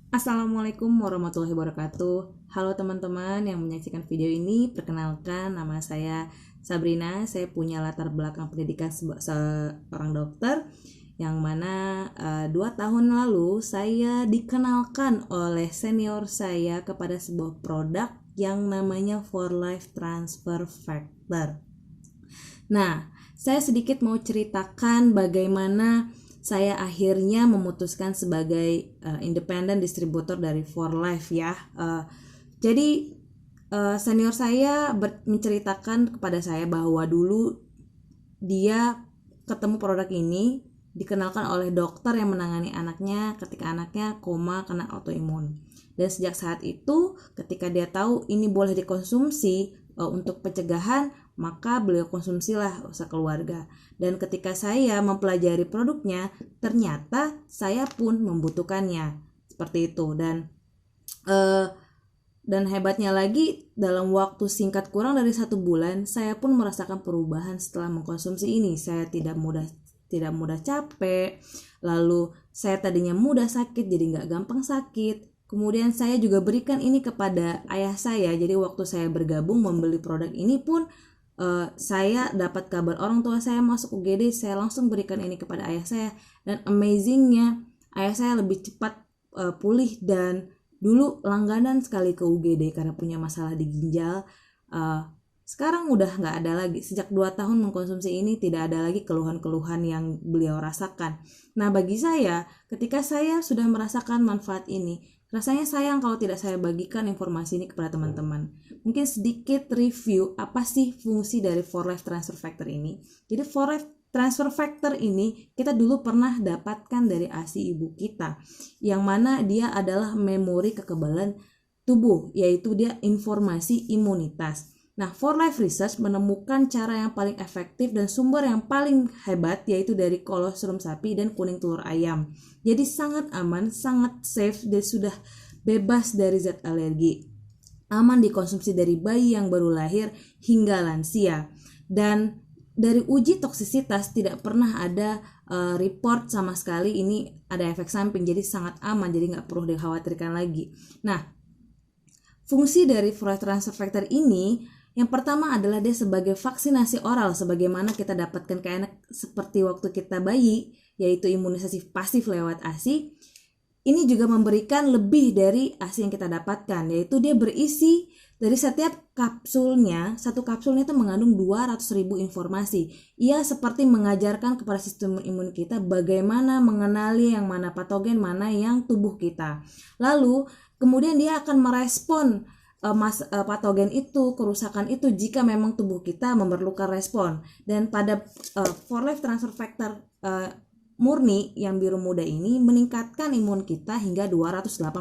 Assalamualaikum warahmatullahi wabarakatuh. Halo teman-teman yang menyaksikan video ini. Perkenalkan, nama saya Sabrina. Saya punya latar belakang pendidikan seorang dokter, yang mana 2 tahun lalu saya dikenalkan oleh senior saya kepada sebuah produk yang namanya For Life Transfer Factor. Nah, saya sedikit mau ceritakan bagaimana saya akhirnya memutuskan sebagai independent distributor dari For Life ya. Jadi senior saya menceritakan kepada saya bahwa dulu dia ketemu produk ini dikenalkan oleh dokter yang menangani anaknya ketika anaknya koma kena autoimun. Dan sejak saat itu, ketika dia tahu ini boleh dikonsumsi untuk pencegahan, maka beliau konsumsilah sekeluarga. Dan ketika saya mempelajari produknya, ternyata saya pun membutuhkannya seperti itu. Dan hebatnya lagi, dalam waktu singkat kurang dari 1 bulan, saya pun merasakan perubahan setelah mengkonsumsi ini. Saya tidak mudah capek, lalu saya tadinya mudah sakit jadi nggak gampang sakit. Kemudian saya juga berikan ini kepada ayah saya. Jadi waktu saya bergabung membeli produk ini pun saya dapat kabar orang tua saya masuk UGD, saya langsung berikan ini kepada ayah saya. Dan amazingnya ayah saya lebih cepat pulih, dan dulu langganan sekali ke UGD karena punya masalah di ginjal. Sekarang udah nggak ada lagi. Sejak 2 tahun mengkonsumsi ini tidak ada lagi keluhan-keluhan yang beliau rasakan. Nah, bagi saya, ketika saya sudah merasakan manfaat ini, rasanya sayang kalau tidak saya bagikan informasi ini kepada teman-teman. Mungkin sedikit review apa sih fungsi dari For Life Transfer Factor ini. Jadi For Life Transfer Factor ini kita dulu pernah dapatkan dari ASI ibu kita, yang mana dia adalah memori kekebalan tubuh, yaitu dia informasi imunitas. Nah, For Life Research menemukan cara yang paling efektif dan sumber yang paling hebat, yaitu dari kolostrum sapi dan kuning telur ayam. Jadi sangat aman, sangat safe, dan sudah bebas dari zat alergi. Aman dikonsumsi dari bayi yang baru lahir hingga lansia. Dan dari uji toksisitas tidak pernah ada report sama sekali ini ada efek samping. Jadi sangat aman, jadi nggak perlu dikhawatirkan lagi. Nah, fungsi dari For Life Transfer Factor ini, yang pertama adalah dia sebagai vaksinasi oral, sebagaimana kita dapatkan ke anak seperti waktu kita bayi, yaitu imunisasi pasif lewat ASI. Ini juga memberikan lebih dari ASI yang kita dapatkan, yaitu dia berisi dari setiap kapsulnya, satu kapsulnya itu mengandung 200.000 informasi. Ia seperti mengajarkan kepada sistem imun kita bagaimana mengenali yang mana patogen, mana yang tubuh kita. Lalu kemudian dia akan merespon patogen itu, kerusakan itu jika memang tubuh kita memerlukan respon. Dan pada For Life Transfer Factor murni yang biru muda ini meningkatkan imun kita hingga 283%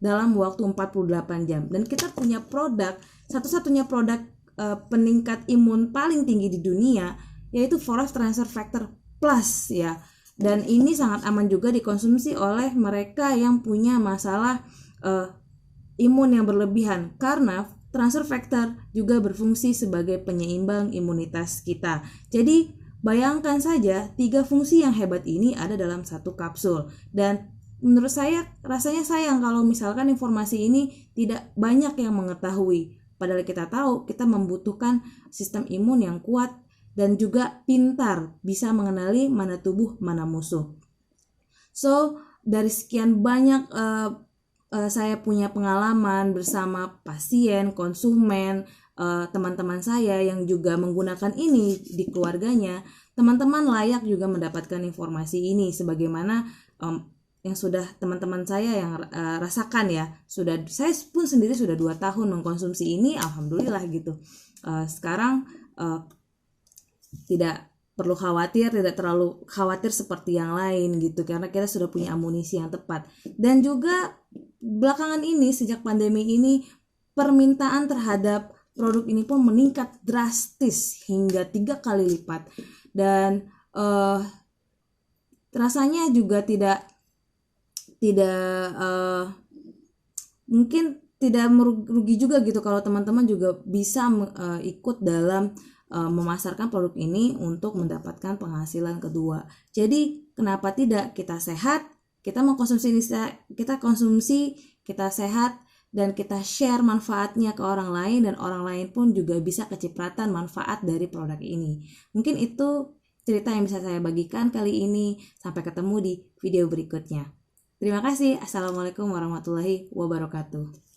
dalam waktu 48 jam. Dan kita punya produk, satu-satunya produk peningkat imun paling tinggi di dunia, yaitu For Life Transfer Factor Plus ya. Dan ini sangat aman juga dikonsumsi oleh mereka yang punya masalah imun yang berlebihan, karena transfer factor juga berfungsi sebagai penyeimbang imunitas kita. Jadi bayangkan saja 3 fungsi yang hebat ini ada dalam satu kapsul. Dan menurut saya rasanya sayang kalau misalkan informasi ini tidak banyak yang mengetahui. Padahal kita tahu kita membutuhkan sistem imun yang kuat dan juga pintar, bisa mengenali mana tubuh, mana musuh. So, dari sekian banyak saya punya pengalaman bersama pasien, konsumen, teman-teman saya yang juga menggunakan ini di keluarganya. Teman-teman layak juga mendapatkan informasi ini sebagaimana yang sudah teman-teman saya yang rasakan ya. Saya pun sendiri sudah 2 tahun mengkonsumsi ini, alhamdulillah gitu. Sekarang tidak perlu khawatir, tidak terlalu khawatir seperti yang lain gitu, karena kita sudah punya amunisi yang tepat. Dan juga belakangan ini, sejak pandemi ini, permintaan terhadap produk ini pun meningkat drastis hingga 3 kali lipat. Dan rasanya juga tidak mungkin tidak merugi juga gitu kalau teman-teman juga bisa ikut dalam memasarkan produk ini untuk mendapatkan penghasilan kedua. Jadi kenapa tidak, kita sehat, kita mengkonsumsi ini, kita konsumsi, kita sehat, dan kita share manfaatnya ke orang lain, dan orang lain pun juga bisa kecipratan manfaat dari produk ini. Mungkin itu cerita yang bisa saya bagikan kali ini. Sampai ketemu di video berikutnya. Terima kasih. Assalamualaikum warahmatullahi wabarakatuh.